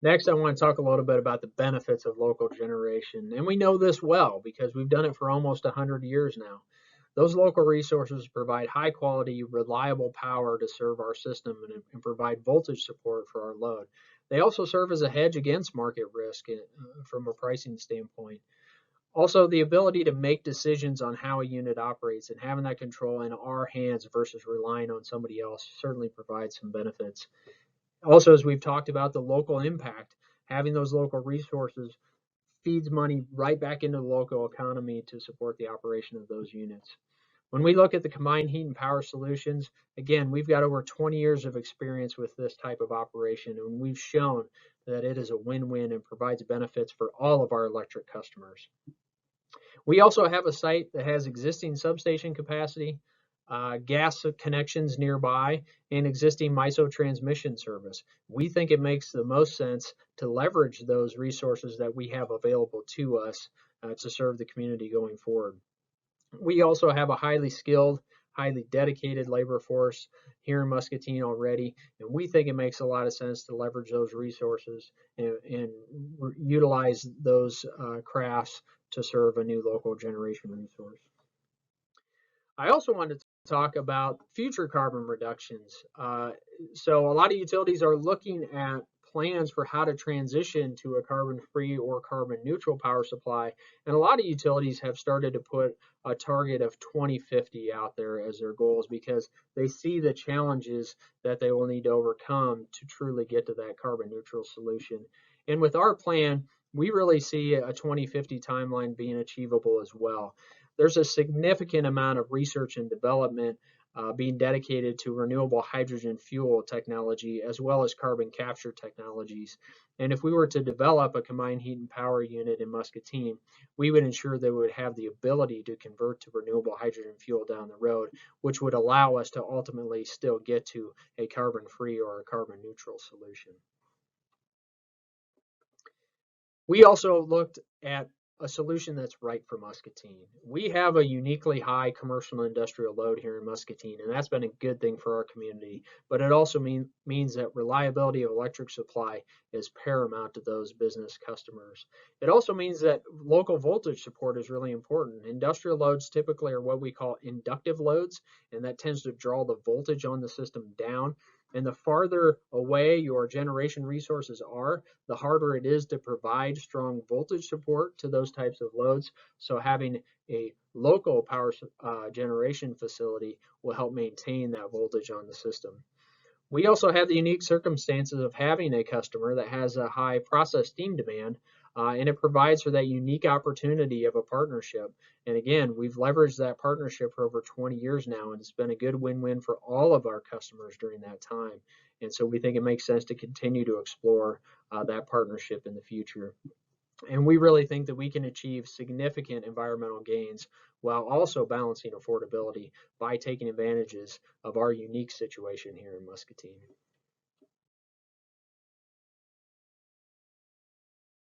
Next, I want to talk a little bit about the benefits of local generation. And we know this well because we've done it for almost 100 years now. Those local resources provide high quality, reliable power to serve our system and provide voltage support for our load. They also serve as a hedge against market risk from a pricing standpoint. Also, the ability to make decisions on how a unit operates and having that control in our hands versus relying on somebody else certainly provides some benefits. Also, as we've talked about, the local impact, having those local resources feeds money right back into the local economy to support the operation of those units. When we look at the combined heat and power solutions, again, we've got over 20 years of experience with this type of operation, and we've shown that it is a win-win and provides benefits for all of our electric customers. We also have a site that has existing substation capacity, gas connections nearby, and existing MISO transmission service. We think it makes the most sense to leverage those resources that we have available to us to serve the community going forward. We also have a highly skilled, highly dedicated labor force here in Muscatine already, and we think it makes a lot of sense to leverage those resources and utilize those crafts to serve a new local generation resource. I also wanted to talk about future carbon reductions. So a lot of utilities are looking at plans for how to transition to a carbon-free or carbon-neutral power supply, and a lot of utilities have started to put a target of 2050 out there as their goals because they see the challenges that they will need to overcome to truly get to that carbon-neutral solution. And with our plan, we really see a 2050 timeline being achievable as well. There's a significant amount of research and development being dedicated to renewable hydrogen fuel technology as well as carbon capture technologies. And if we were to develop a combined heat and power unit in Muscatine, we would ensure that we would have the ability to convert to renewable hydrogen fuel down the road, which would allow us to ultimately still get to a carbon-free or a carbon-neutral solution. We also looked at a solution that's right for Muscatine. We have a uniquely high commercial and industrial load here in Muscatine, and that's been a good thing for our community. But it also means that reliability of electric supply is paramount to those business customers. It also means that local voltage support is really important. Industrial loads typically are what we call inductive loads, and that tends to draw the voltage on the system down. And the farther away your generation resources are, the harder it is to provide strong voltage support to those types of loads. So having a local power generation facility will help maintain that voltage on the system. We also have the unique circumstances of having a customer that has a high process steam demand, and it provides for that unique opportunity of a partnership. And again, we've leveraged that partnership for over 20 years now, and it's been a good win-win for all of our customers during that time. And so we think it makes sense to continue to explore that partnership in the future. And we really think that we can achieve significant environmental gains while also balancing affordability by taking advantages of our unique situation here in Muscatine.